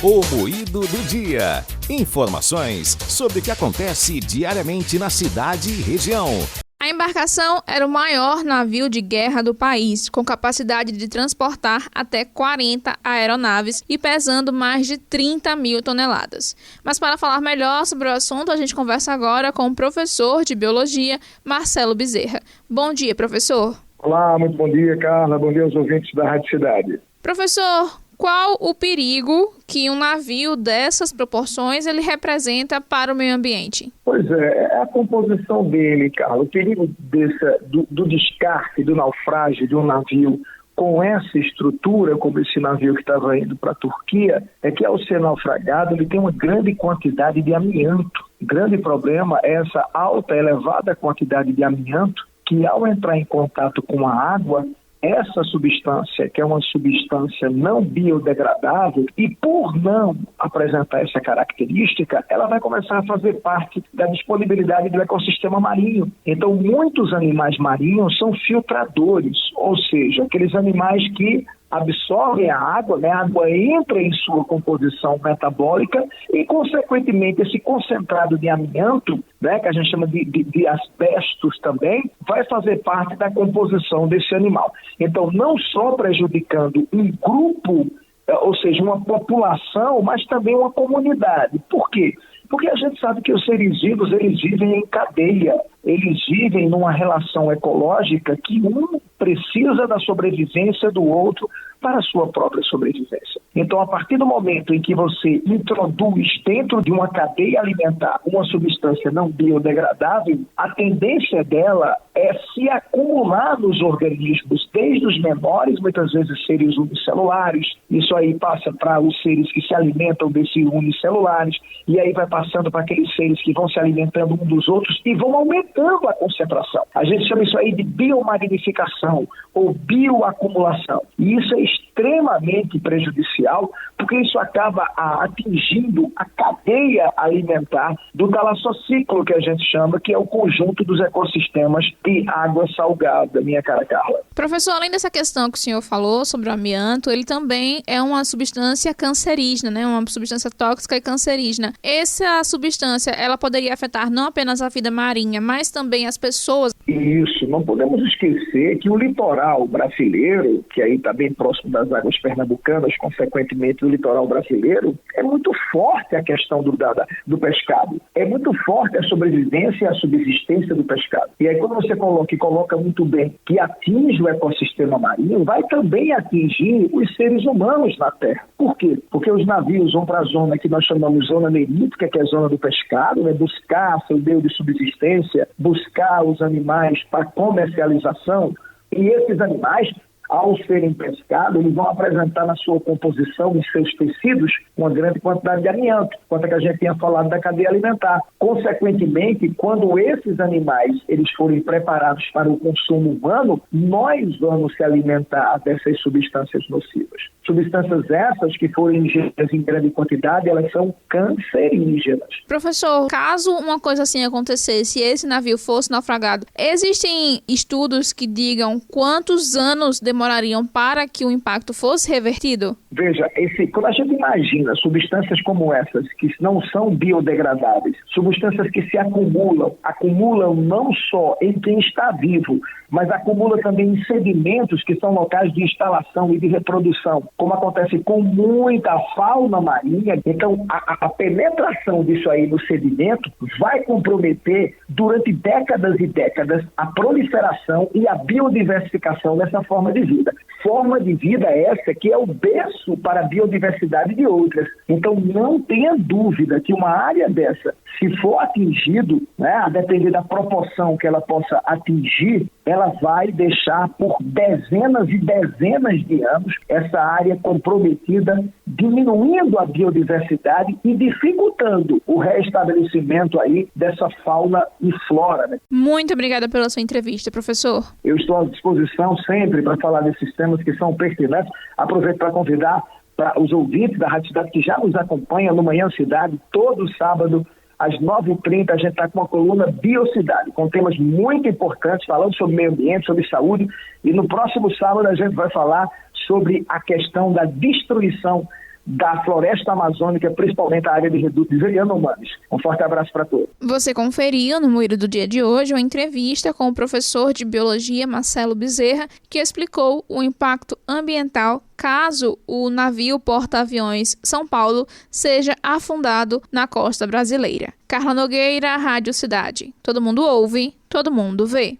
O Moído do Dia. Informações sobre o que acontece diariamente na cidade e região. A embarcação era o maior navio de guerra do país, com capacidade de transportar até 40 aeronaves e pesando mais de 30 mil toneladas. Mas para falar melhor sobre o assunto, a gente conversa agora com o professor de Biologia, Marcelo Bezerra. Bom dia, professor. Olá, muito bom dia, Carla. Bom dia aos ouvintes da Rádio Cidade. Professor, qual o perigo que um navio dessas proporções ele representa para o meio ambiente? Pois é a composição dele, Carla. O perigo do descarte, do naufrágio de um navio com essa estrutura, como esse navio que estava indo para a Turquia, é que ao ser naufragado ele tem uma grande quantidade de amianto. O grande problema é essa alta, elevada quantidade de amianto que ao entrar em contato com a água, essa substância, que é uma substância não biodegradável, e por não apresentar essa característica, ela vai começar a fazer parte da disponibilidade do ecossistema marinho. Então, muitos animais marinhos são filtradores, ou seja, aqueles animais que absorvem a água, né? A água entra em sua composição metabólica e, consequentemente, esse concentrado de amianto, né, que a gente chama de asbestos também, vai fazer parte da composição desse animal. Então, não só prejudicando um grupo, ou seja, uma população, mas também uma comunidade. Por quê? Porque a gente sabe que os seres vivos, eles vivem em cadeia, eles vivem numa relação ecológica que um precisa da sobrevivência do outro para a sua própria sobrevivência. Então, a partir do momento em que você introduz dentro de uma cadeia alimentar uma substância não biodegradável, a tendência dela é se acumular nos organismos, desde os menores, muitas vezes seres unicelulares, isso aí passa para os seres que se alimentam desses unicelulares, e aí vai passando para aqueles seres que vão se alimentando um dos outros e vão aumentando a concentração. A gente chama isso aí de biomagnificação ou bioacumulação. E isso é extremamente prejudicial, porque isso acaba atingindo a cadeia alimentar do talassociclo, que a gente chama, que é o conjunto dos ecossistemas de água salgada, minha cara Carla. Professor, além dessa questão que o senhor falou sobre o amianto, ele também é uma substância cancerígena, né? Uma substância tóxica e cancerígena. Essa substância, ela poderia afetar não apenas a vida marinha, mas também as pessoas? Isso, não podemos esquecer que o litoral brasileiro, que aí está bem próximo das águas pernambucanas, consequentemente o litoral brasileiro, é muito forte a questão do pescado. É muito forte a sobrevivência e a subsistência do pescado. E aí quando você coloca muito bem que atinge o ecossistema marinho, vai também atingir os seres humanos na Terra. Por quê? Porque os navios vão para a zona que nós chamamos zona nerítica, que é a zona do pescado, né? Buscar seu meio de subsistência, buscar os animais para comercialização, e esses animais, ao serem pescados, eles vão apresentar na sua composição, em seus tecidos, uma grande quantidade de amianto, quanto que a gente tinha falado da cadeia alimentar. Consequentemente, quando esses animais eles forem preparados para o consumo humano, nós vamos se alimentar dessas substâncias nocivas. Substâncias essas que forem ingeridas em grande quantidade, elas são cancerígenas. Professor, caso uma coisa assim acontecesse, esse navio fosse naufragado, existem estudos que digam quantos anos demorariam para que o impacto fosse revertido? Veja, quando a gente imagina substâncias como essas, que não são biodegradáveis, substâncias que se acumulam não só em quem está vivo, mas acumula também em sedimentos que são locais de instalação e de reprodução, como acontece com muita fauna marinha. Então, a penetração disso aí no sedimento vai comprometer durante décadas e décadas a proliferação e a biodiversificação dessa forma de vida. Forma de vida essa que é o berço para a biodiversidade de outras. Então, não tenha dúvida que uma área dessa, se for atingido, né, a depender da proporção que ela possa atingir, ela vai deixar por dezenas e dezenas de anos essa área comprometida, diminuindo a biodiversidade e dificultando o reestabelecimento aí dessa fauna e flora, né? Muito obrigada pela sua entrevista, professor. Eu estou à disposição sempre para falar desses temas que são pertinentes. Aproveito para convidar para os ouvintes da Rádio Cidade que já nos acompanham no Manhã Cidade, todo sábado, às 9h30, a gente está com uma coluna Biocidade, com temas muito importantes, falando sobre meio ambiente, sobre saúde. E no próximo sábado a gente vai falar sobre a questão da destruição da floresta amazônica, principalmente a área de redutos Yanomamis. Um forte abraço para todos. Você conferiu no Moído do Dia de hoje uma entrevista com o professor de Biologia Marcelo Bezerra, que explicou o impacto ambiental caso o navio porta-aviões São Paulo seja afundado na costa brasileira. Carla Nogueira, Rádio Cidade. Todo mundo ouve, todo mundo vê.